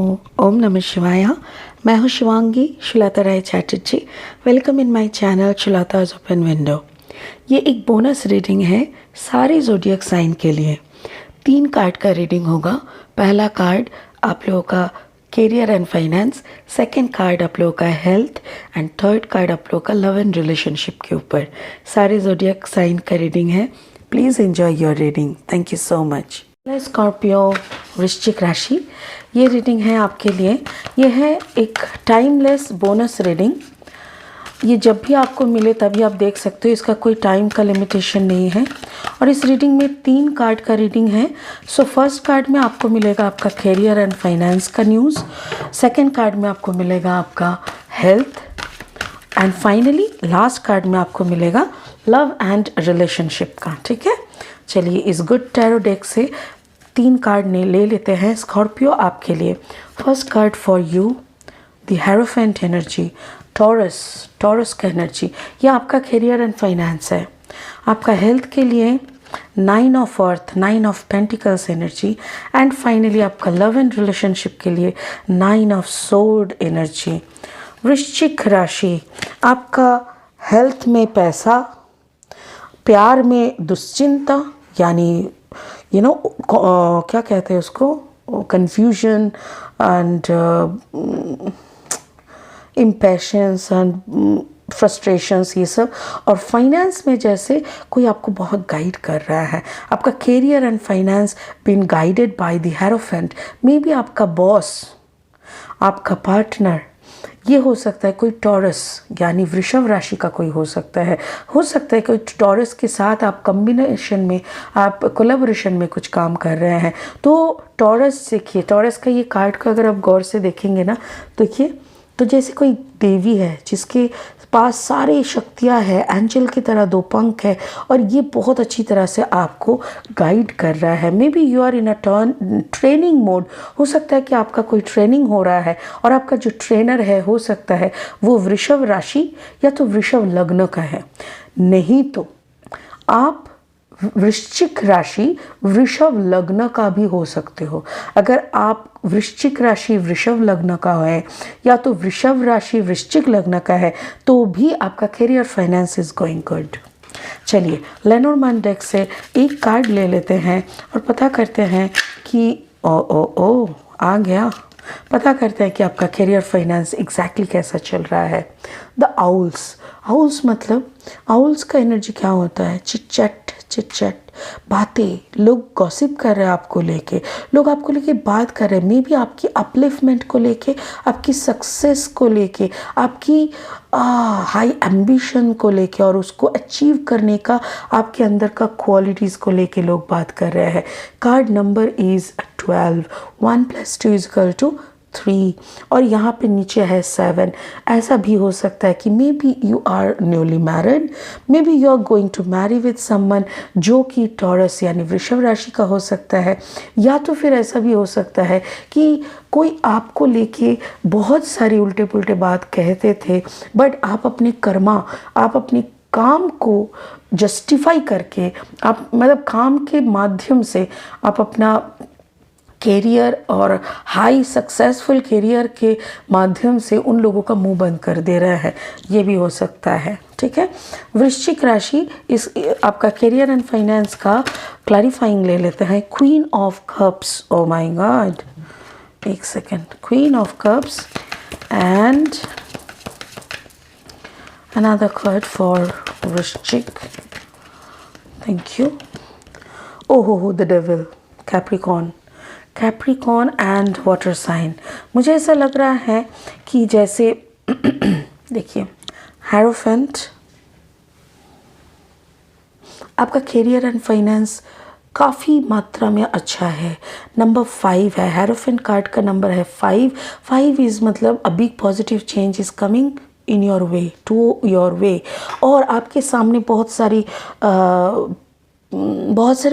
ओम नमः शिवाय। मैं हूँ Shivangi Shulata Rai Chatterjee. Welcome in my channel Shulata's open window. ये एक बोनस रीडिंग है सारे ज़ोडिएक साइन के लिए। 3 कार्ड का रीडिंग होगा। पहला कार्ड आप लोगों का career and finance, second card आप लोगों का हेल्थ एंड थर्ड कार्ड आप लोगों का लव एंड रिलेशनशिप के ऊपर। सारे ज़ोडिएक साइन का रीडिंग है। Please enjoy your reading. Thank you so much. Scorpio वृश्चिक राशि, ये रीडिंग है आपके लिए। ये है एक टाइमलेस बोनस रीडिंग। ये जब भी आपको मिले तभी आप देख सकते हो, इसका कोई टाइम का लिमिटेशन नहीं है। और इस रीडिंग में 3 कार्ड का रीडिंग है। सो फर्स्ट कार्ड में आपको मिलेगा आपका करियर एंड फाइनेंस का न्यूज़, सेकंड कार्ड में आपको मिलेगा आपका health and finally last card में आपको मिलेगा लव एंड रिलेशनशिप का। ठीक है, चलिए इस गुड टैरो डेक से 3 कार्ड ने ले लेते हैं स्कॉर्पियो आपके लिए। First card for you, the hierophant energy, taurus का एनर्जी। ये आपका करियर एंड फाइनेंस है। आपका हेल्थ के लिए 9 of earth, 9 of pentacles energy and finally आपका लव एंड रिलेशनशिप के लिए 9 ऑफ सोर्ड एनर्जी। वृश्चिक राशि, आपका हेल्थ में पैसा, प्यार में दुश्चिंता यानी क्या कहते हैं उसको, confusion and impatience and frustrations, ये सब। और फाइनेंस में जैसे कोई आपको बहुत गाइड कर रहा है। आपका career and finance been guided by the hierophant. Maybe आपका बॉस, आपका पार्टनर, ये हो सकता है कोई टॉरस यानी वृषभ राशि का कोई हो सकता है कोई टॉरस के साथ आप कॉम्बिनेशन में, आप कोलैबोरेशन में कुछ काम कर रहे हैं। तो टॉरस देखिए, टॉरस का ये कार्ड का अगर आप गौर से देखेंगे ना, देखिए तो जैसे कोई देवी है जिसके पास सारी शक्तियाँ है, एंजल की तरह 2 पंख है और ये बहुत अच्छी तरह से आपको गाइड कर रहा है। Maybe you are in a training mode. हो सकता है कि आपका कोई ट्रेनिंग हो रहा है और आपका जो ट्रेनर है हो सकता है वो वृषभ राशि या तो वृषभ लग्न का है। नहीं तो आप वृश्चिक राशि वृषभ लग्न का भी हो सकते हो। अगर आप वृश्चिक राशि वृषभ लग्न का है या तो वृषभ राशि वृश्चिक लग्न का है तो भी आपका career finance is going good. चलिए लेनोर्मैन डेक से एक कार्ड ले लेते हैं और पता करते हैं कि ओ आ गया। पता करते हैं कि आपका करियर फाइनेंस एग्जैक्टली कैसा चल रहा है। द आउल्स मतलब आउल्स का एनर्जी क्या होता है? चिट बातें, लोग गॉसिप कर रहे हैं आपको लेके, लोग आपको लेके बात कर रहे हैं। मे बी आपकी अपलिफ्टमेंट को लेके, आपकी सक्सेस को लेके, आपकी हाई एम्बिशन को लेके और उसको अचीव करने का आपके अंदर का क्वालिटीज़ को लेके लोग बात कर रहे हैं। कार्ड नंबर इज़ 12, 1 + 2 = 3 और यहाँ पे नीचे है 7। ऐसा भी हो सकता है कि maybe you are newly married, maybe you are going to marry with someone जो कि टॉरस यानी वृषभ राशि का हो सकता है। या तो फिर ऐसा भी हो सकता है कि कोई आपको लेके बहुत सारी उल्टे पुल्टे बात कहते थे बट आप अपने आप अपने काम को जस्टिफाई करके, आप मतलब काम के माध्यम से आप अपना करियर और हाई सक्सेसफुल करियर के माध्यम से उन लोगों का मुंह बंद कर दे रहा है। ये भी हो सकता है। ठीक है, वृश्चिक राशि इस आपका करियर एंड फाइनेंस का क्लैरिफाइंग ले लेते हैं। Queen of cups, oh my god, एक second. Queen of cups and another card for वृश्चिक। Thank you. ओहो, the devil, Capricorn and water sign. मुझे ऐसा लग रहा है कि जैसे देखिए हेरोफेंट, आपका करियर एंड फाइनेंस काफ़ी मात्रा में अच्छा है। नंबर 5 है, हेरोफेंट कार्ड का नंबर है 5 इज़ मतलब a big positive change is coming in your way, to your way. और आपके सामने बहुत सारी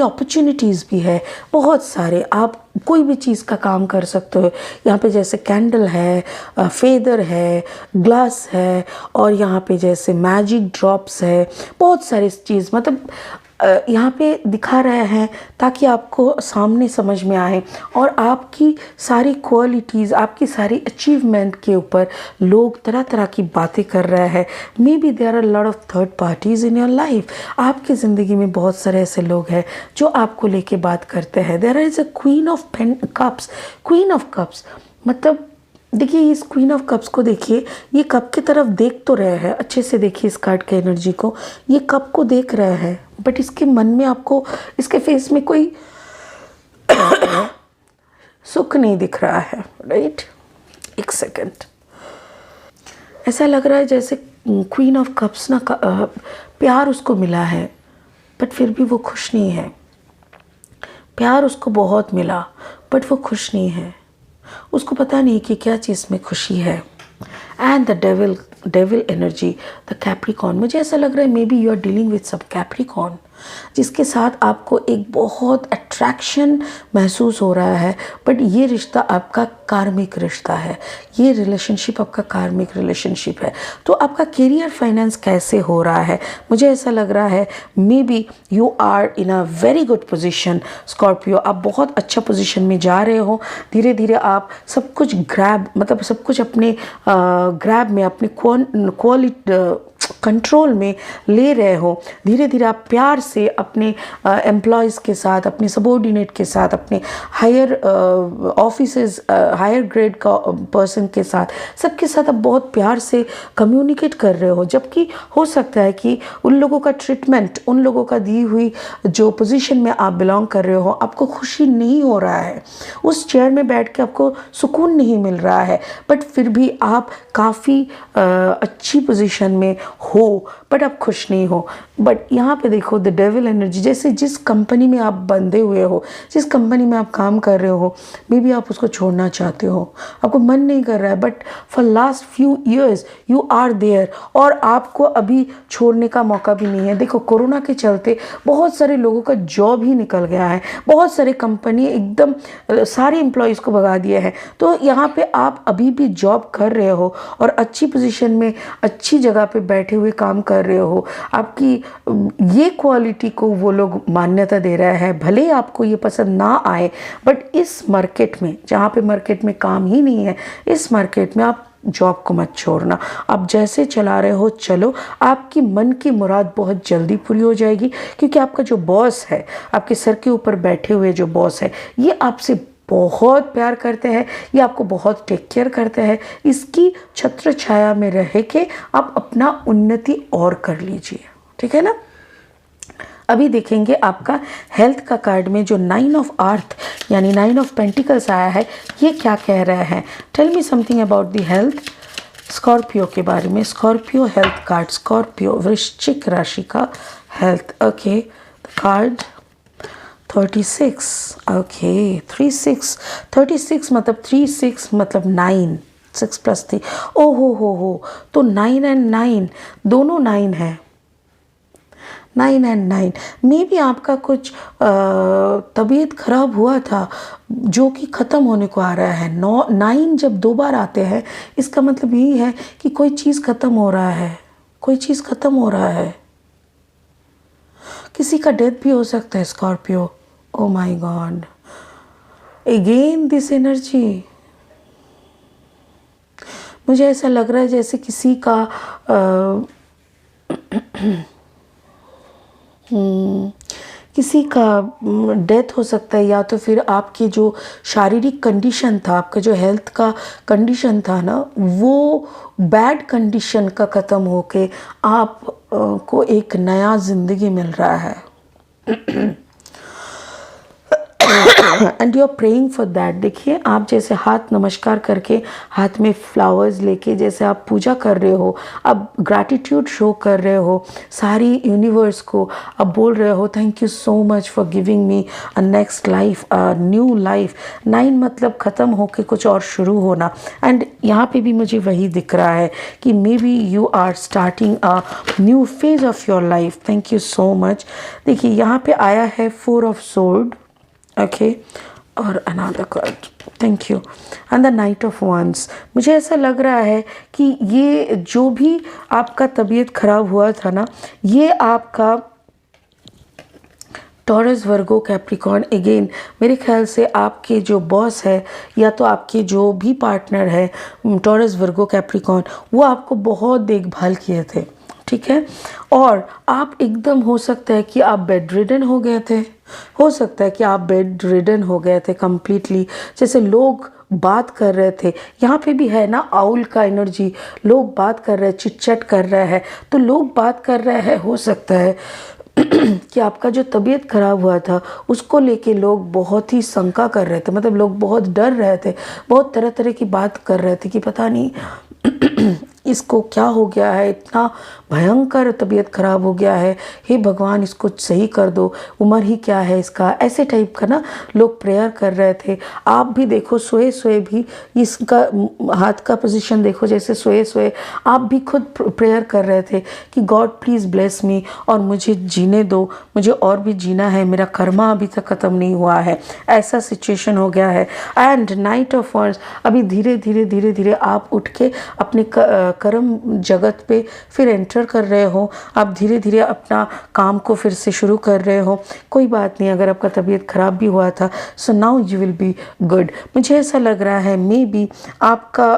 अपॉर्चुनिटीज़ भी है। बहुत सारे आप कोई भी चीज़ का काम कर सकते हो। यहाँ पे जैसे कैंडल है, फेदर है, ग्लास है और यहाँ पे जैसे मैजिक ड्रॉप्स है, बहुत सारी चीज़। मतलब यहाँ पे दिखा रहे हैं ताकि आपको सामने समझ में आए, और आपकी सारी क्वालिटीज़, आपकी सारी अचीवमेंट के ऊपर लोग तरह तरह की बातें कर रहे हैं। Maybe there are lot of third parties in your life. आपकी ज़िंदगी में बहुत सारे ऐसे लोग हैं जो आपको लेके बात करते हैं। There is a queen of cups. Queen of cups मतलब देखिए, इस क्वीन ऑफ कप्स को देखिए, ये कप की तरफ देख तो रहे हैं, अच्छे से देखिए इस कार्ड के एनर्जी को, ये कप को देख रहे हैं, बट इसके मन में आपको, इसके फेस में कोई सुख नहीं दिख रहा है, राइट। एक सेकंड, ऐसा लग रहा है जैसे क्वीन ऑफ कप्स ना प्यार उसको मिला है, बट फिर भी वो खुश नहीं है। प्यार उसको बहुत मिला, बट वो खुश नहीं है। उसको पता नहीं कि क्या चीज़ में खुशी है। And the devil energy, the Capricorn, मुझे ऐसा लग रहा है maybe you are dealing with सब कैप्रिकॉर्न, जिसके साथ आपको एक बहुत अट्रैक्शन महसूस हो रहा है, बट ये रिश्ता आपका कार्मिक रिश्ता है, ये रिलेशनशिप आपका कार्मिक रिलेशनशिप है। तो आपका करियर फाइनेंस कैसे हो रहा है? मुझे ऐसा लग रहा है maybe you are in a very good position Scorpio. आप बहुत अच्छा पोजीशन में जा रहे हो। धीरे धीरे आप सब कुछ मतलब सब कुछ अपने ग्रैब में, अपने क्वालिटी कंट्रोल में ले रहे हो। धीरे धीरे आप प्यार से अपने एम्प्लॉयज़ के साथ, अपने सबॉर्डिनेट के साथ, अपने हायर ऑफिसेस, हायर ग्रेड का पर्सन के साथ, सबके साथ आप बहुत प्यार से कम्युनिकेट कर रहे हो। जबकि हो सकता है कि उन लोगों का ट्रीटमेंट, उन लोगों का दी हुई जो पोजीशन में आप बिलोंग कर रहे हो, आपको खुशी नहीं हो रहा है, उस चेयर में बैठ के आपको सुकून नहीं मिल रहा है, बट फिर भी आप काफ़ी अच्छी पोजीशन में हो, बट आप खुश नहीं हो। बट यहाँ पे देखो द डेविल एनर्जी, जैसे जिस कंपनी में आप बंधे हुए हो, जिस कंपनी में आप काम कर रहे हो, मे बी आप उसको छोड़ना चाहते हो, आपको मन नहीं कर रहा है, but for last few years you are there, और आपको अभी छोड़ने का मौका भी नहीं है। देखो कोरोना के चलते बहुत सारे लोगों का जॉब ही निकल गया है, बहुत सारे कंपनी एकदम सारे एम्प्लॉयज़ को भगा दिया है। तो यहाँ पे आप अभी भी जॉब कर रहे हो और अच्छी पोजीशन में, अच्छी जगह पे बैठे हुए काम कर रहे हो। आपकी ये क्वालिटी को वो लोग मान्यता दे रहा है, भले ही आपको ये पसंद ना आए, बट इस मार्केट में, जहाँ पे मार्केट में काम ही नहीं है, इस मार्केट में आप जॉब को मत छोड़ना। आप जैसे चला रहे हो चलो, आपकी मन की मुराद बहुत जल्दी पूरी हो जाएगी, क्योंकि आपका जो बॉस है, आपके सर के ऊपर बैठे हुए जो बॉस है, ये आपसे बहुत प्यार करते हैं, ये आपको बहुत टेक केयर करते हैं। इसकी छत्र छाया में रह के आप अपना उन्नति और कर लीजिए, ठीक है ना। अभी देखेंगे आपका हेल्थ का कार्ड में जो 9 ऑफ अर्थ यानी 9 ऑफ पेंटिकल्स आया है, ये क्या कह रहा है। Tell me something about the health Scorpio के बारे में। स्कॉर्पियो हेल्थ कार्ड, स्कॉर्पियो वृश्चिक राशि का हेल्थ। ओके, कार्ड 36, ओके 36 मतलब 36 मतलब 9, 6 + 3, ओ हो, तो 9 एंड 9 दोनों 9 है, 9 एंड 9। मे बी आपका कुछ तबीयत खराब हुआ था जो कि ख़त्म होने को आ रहा है। 9 जब 2 बार आते हैं, इसका मतलब यही है कि कोई चीज़ ख़त्म हो रहा है, कोई चीज़ ख़त्म हो रहा है। किसी का डेथ भी हो सकता है Scorpio. O my God, again this energy. मुझे ऐसा लग रहा है जैसे किसी का किसी का डेथ हो सकता है, या तो फिर आपकी जो शारीरिक कंडीशन था, आपका जो हेल्थ का कंडीशन था ना, वो बैड कंडीशन का ख़त्म होके आप को एक नया ज़िंदगी मिल रहा है। And you are praying for that. देखिए आप जैसे हाथ नमस्कार करके, हाथ में फ्लावर्स लेके जैसे आप पूजा कर रहे हो, आप ग्रैटिट्यूड शो कर रहे हो सारी यूनिवर्स को, आप बोल रहे हो thank you so much for giving me a next life, a new life. 9 मतलब ख़त्म होके कुछ और शुरू होना। एंड यहाँ पे भी मुझे वही दिख रहा है कि maybe you are starting a new phase of your life. Thank you so much. देखिए यहाँ पे आया है 4 ऑफ सोर्ड, ओके, और another card, thank you, and the knight of wands. मुझे ऐसा लग रहा है कि ये जो भी आपका तबीयत खराब हुआ था ना, ये आपका टॉरस वर्गो कैप्रिकॉर्न, अगेन मेरे ख्याल से आपके जो बॉस है या तो आपके जो भी पार्टनर है टॉरस वर्गो कैप्रिकॉर्न, वो आपको बहुत देखभाल किए थे, ठीक है। और आप एकदम हो सकता है कि आप बेड रिडन हो गए थे, हो सकता है कि आप बेड रिडन हो गए थे कंप्लीटली, जैसे लोग बात कर रहे थे, यहाँ पे भी है ना आउल का एनर्जी, लोग बात कर रहे हैं, चिट-चैट कर रहे हैं, तो लोग बात कर रहे हैं, हो सकता है कि आपका जो तबीयत खराब हुआ था उसको लेके लोग बहुत ही शंका कर रहे थे, मतलब लोग बहुत डर रहे थे, बहुत तरह तरह की बात कर रहे थे कि पता नहीं इसको क्या हो गया है, इतना भयंकर तबीयत खराब हो गया है, हे भगवान इसको सही कर दो, उम्र ही क्या है इसका, ऐसे टाइप का ना लोग प्रेयर कर रहे थे। आप भी देखो सोए सोए भी इसका हाथ का पोजीशन देखो, जैसे सोए सोए आप भी खुद प्रेयर कर रहे थे कि गॉड प्लीज़ ब्लेस मी और मुझे जीने दो, मुझे और भी जीना है, मेरा कर्मा अभी तक ख़त्म नहीं हुआ है, ऐसा सिचुएशन हो गया है। एंड नाइट ऑफ वॉन्ड्स, अभी धीरे धीरे धीरे धीरे आप उठ के अपने कर्म जगत पे फिर एंटर कर रहे हो, आप धीरे धीरे अपना काम को फिर से शुरू कर रहे हो। कोई बात नहीं, अगर आपका तबीयत ख़राब भी हुआ था, so now you will be good. मुझे ऐसा लग रहा है मे बी आपका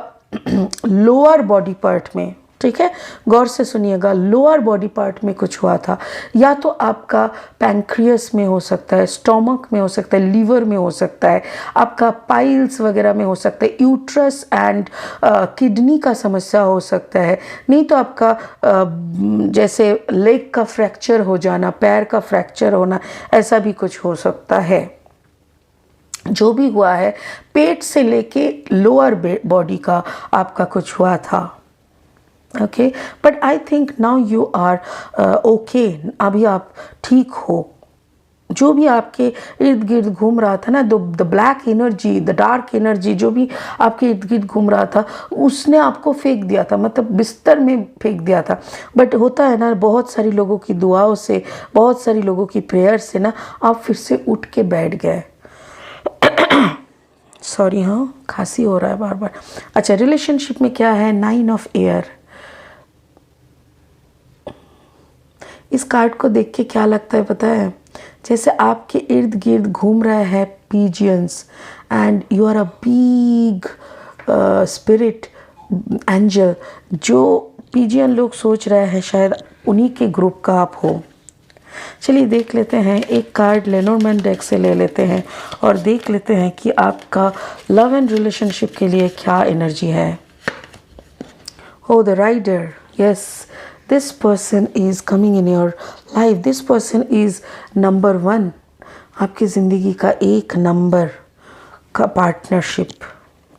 लोअर बॉडी पार्ट में, ठीक है, गौर से सुनिएगा, लोअर बॉडी पार्ट में कुछ हुआ था, या तो आपका पैंक्रियस में हो सकता है, स्टोमक में हो सकता है, लीवर में हो सकता है, आपका पाइल्स वगैरह में हो सकता है, यूट्रस एंड किडनी का समस्या हो सकता है, नहीं तो आपका जैसे लेग का फ्रैक्चर हो जाना, पैर का फ्रैक्चर होना, ऐसा भी कुछ हो सकता है। जो भी हुआ है, पेट से लेके लोअर बॉडी का आपका कुछ हुआ था, okay, but I think now you are okay, अभी आप ठीक हो। जो भी आपके इर्द गिर्द घूम रहा था ना, the black energy, the dark energy, जो भी आपके इर्द गिर्द घूम रहा था, उसने आपको फेंक दिया था, मतलब बिस्तर में फेंक दिया था। बट होता है ना, बहुत सारी लोगों की दुआओं से, बहुत सारी लोगों की प्रेयर से ना आप फिर से उठ के बैठ गए। सॉरी, हाँ खांसी हो रहा है बार बार। अच्छा, रिलेशनशिप में क्या है, 9 ऑफ एयर। इस कार्ड को देख के क्या लगता है पता है, जैसे आपके इर्द गिर्द घूम रहा है pigeons and you are a big spirit angel. जो पिजियन लोग सोच रहे हैं शायद उन्हीं के ग्रुप का आप हो। चलिए देख लेते हैं, एक कार्ड लेनोर्मैन डेक से ले लेते हैं और देख लेते हैं कि आपका लव एंड रिलेशनशिप के लिए क्या एनर्जी है। Oh, the rider, yes, this person is coming in your life, this person is number 1, आपकी ज़िंदगी का 1 नंबर का पार्टनरशिप,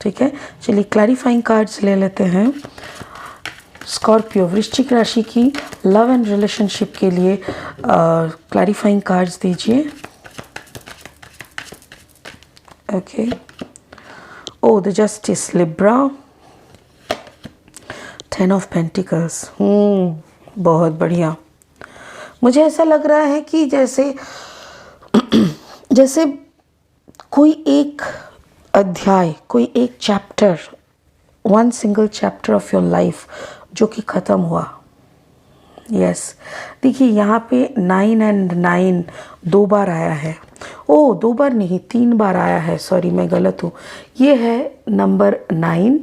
ठीक है। चलिए क्लैरिफाइंग कार्ड्स ले लेते हैं। स्कॉर्पियो, वृश्चिक राशि की लव एंड रिलेशनशिप के लिए क्लैरिफाइंग कार्ड्स दीजिए। Okay, oh the justice, Libra, 10 of pentacles, बहुत बढ़िया। मुझे ऐसा लग रहा है कि जैसे जैसे कोई एक अध्याय, कोई एक chapter, 1 single chapter of your life जो कि ख़त्म हुआ। यस, देखिए यहाँ पे 9 एंड 9 2 बार आया है। ओ 2 बार नहीं, 3 बार आया है, सॉरी मैं गलत हूँ। ये है नंबर 9,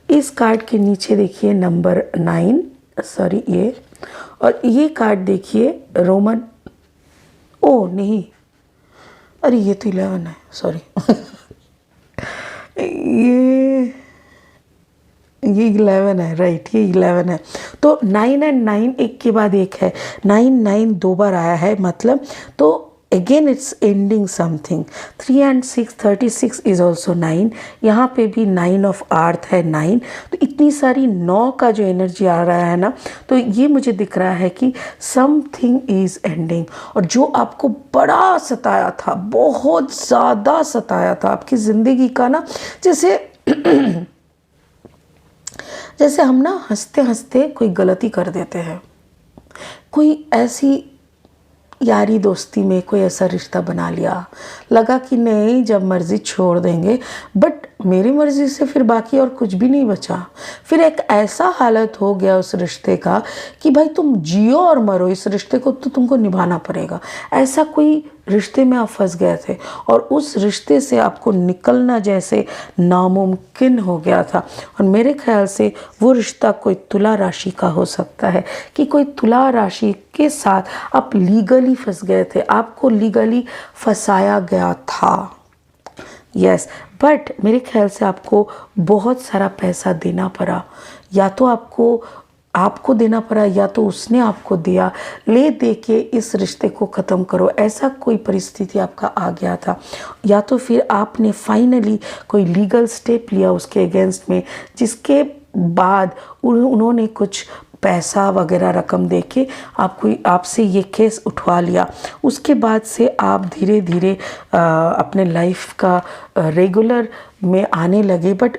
इस कार्ड के नीचे देखिए नंबर 9, सॉरी ये, और ये कार्ड देखिए रोमन, ओ नहीं, अरे ये तो 11 है, सॉरी ये 11 है, राइट, ये 11 है। तो 9 एंड 9 एक के बाद एक है, 9 9 2 बार आया है, मतलब तो again it's ending something. 3 and 6 36 is also 9, यहाँ पे भी 9 ऑफ अर्थ है 9। तो इतनी सारी 9 का जो एनर्जी आ रहा है ना, तो ये मुझे दिख रहा है कि समथिंग इज एंडिंग। और जो आपको बड़ा सताया था, बहुत ज़्यादा सताया था आपकी ज़िंदगी का ना, जैसे हम ना हंसते हंसते कोई गलती कर देते हैं, कोई ऐसी यारी दोस्ती में कोई ऐसा रिश्ता बना लिया, लगा कि नहीं जब मर्ज़ी छोड़ देंगे, बट मेरी मर्ज़ी से फिर बाकी और कुछ भी नहीं बचा। फिर एक ऐसा हालत हो गया उस रिश्ते का कि भाई तुम जियो और मरो, इस रिश्ते को तो तुमको निभाना पड़ेगा। ऐसा कोई रिश्ते में आप फंस गए थे और उस रिश्ते से आपको निकलना जैसे नामुमकिन हो गया था। और मेरे ख्याल से वो रिश्ता कोई तुला राशि का हो सकता है कि कोई तुला राशि के साथ आप लीगली फंस गए थे, आपको लीगली फंसाया गया था। यस, बट मेरे ख्याल से आपको बहुत सारा पैसा देना पड़ा, या तो आपको देना पड़ा या तो उसने आपको दिया। ले दे के इस रिश्ते को ख़त्म करो, ऐसा कोई परिस्थिति आपका आ गया था। या तो फिर आपने फाइनली कोई लीगल स्टेप लिया उसके अगेंस्ट में, जिसके बाद उन्होंने कुछ पैसा वगैरह रकम दे के आपसे ये केस उठवा लिया। उसके बाद से आप धीरे धीरे अपने लाइफ का रेगुलर में आने लगे, बट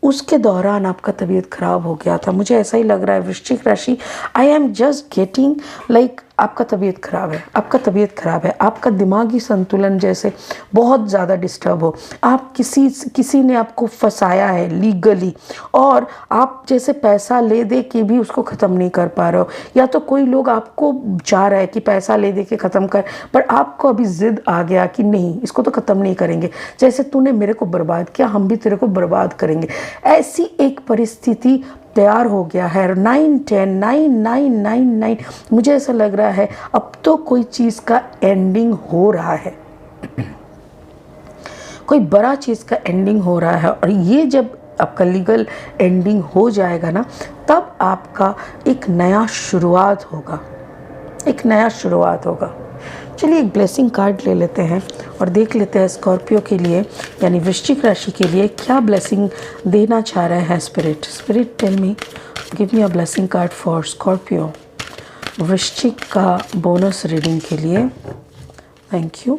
उसके दौरान आपका तबीयत ख़राब हो गया था। मुझे ऐसा ही लग रहा है वृश्चिक राशि, I am just getting like आपका तबीयत ख़राब है, आपका तबीयत ख़राब है, आपका दिमागी संतुलन जैसे बहुत ज़्यादा डिस्टर्ब हो, आप किसी ने आपको फंसाया है लीगली, और आप जैसे पैसा ले दे के भी उसको ख़त्म नहीं कर पा रहे हो, या तो कोई लोग आपको चाह रहा है कि पैसा ले दे के ख़त्म कर, पर आपको अभी ज़िद आ गया कि नहीं इसको तो ख़त्म नहीं करेंगे, जैसे तूने मेरे को बर्बाद किया हम भी तेरे को बर्बाद करेंगे। ऐसी एक परिस्थिति तैयार हो गया है। 9 10 9 9 9 9 मुझे ऐसा लग रहा है अब तो कोई चीज़ का एंडिंग हो रहा है, कोई बड़ा चीज़ का एंडिंग हो रहा है। और ये जब आपका लीगल एंडिंग हो जाएगा ना, तब आपका एक नया शुरुआत होगा, एक नया शुरुआत होगा। चलिए एक ब्लेसिंग कार्ड ले लेते हैं और देख लेते हैं स्कॉर्पियो के लिए यानी वृश्चिक राशि के लिए क्या ब्लेसिंग देना चाह रहे हैं spirit. Spirit tell me, give me a blessing card for Scorpio, वृश्चिक का बोनस रीडिंग के लिए। Thank you.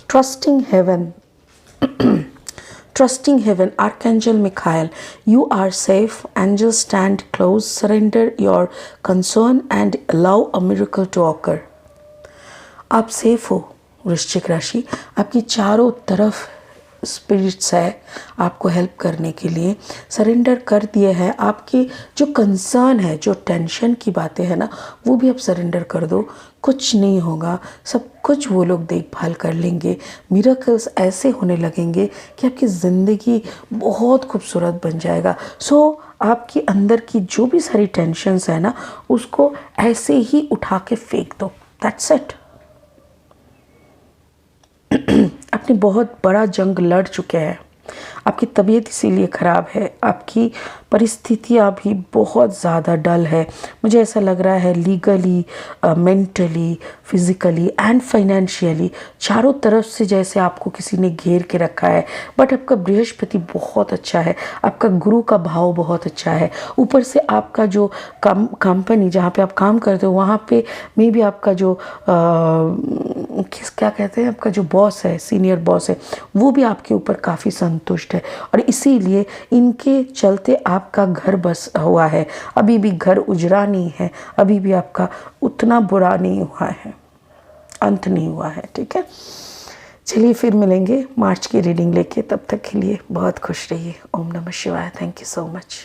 Trusting heaven, Trusting heaven, Archangel Michael, you are safe. Angels stand close. Surrender your concern and allow a miracle to occur. आप safe हो वृश्चिक राशि, आपकी चारों तरफ स्पिरिट्स है आपको हेल्प करने के लिए, सरेंडर कर दिए हैं। आपके जो कंसर्न है, जो टेंशन की बातें हैं ना, वो भी आप सरेंडर कर दो, कुछ नहीं होगा, सब कुछ वो लोग देखभाल कर लेंगे। मिरेकल्स ऐसे होने लगेंगे कि आपकी ज़िंदगी बहुत खूबसूरत बन जाएगा। सो आपके अंदर की जो भी सारी टेंशन्स है ना, उसको ऐसे ही उठा के फेंक दो, दैट्स इट। आपने बहुत बड़ा जंग लड़ चुके हैं, आपकी तबीयत इसीलिए ख़राब है, आपकी परिस्थितियाँ भी बहुत ज़्यादा डल है। मुझे ऐसा लग रहा है legally, mentally, physically and financially चारों तरफ से जैसे आपको किसी ने घेर के रखा है। बट आपका बृहस्पति बहुत अच्छा है, आपका गुरु का भाव बहुत अच्छा है, ऊपर से आपका जो कंपनी जहाँ पे आप काम करते हो वहाँ पे मे भी आपका जो क्या कहते हैं, आपका जो बॉस है, सीनियर बॉस है, वो भी आपके ऊपर काफ़ी संतुष्ट है। और इसीलिए इनके चलते आपका घर बस हुआ है, अभी भी घर उजड़ा नहीं है, अभी भी आपका उतना बुरा नहीं हुआ है, अंत नहीं हुआ है। ठीक है, चलिए फिर मिलेंगे मार्च की रीडिंग लेके, तब तक के लिए बहुत खुश रहिए। ओम नमः शिवाय। Thank you so much.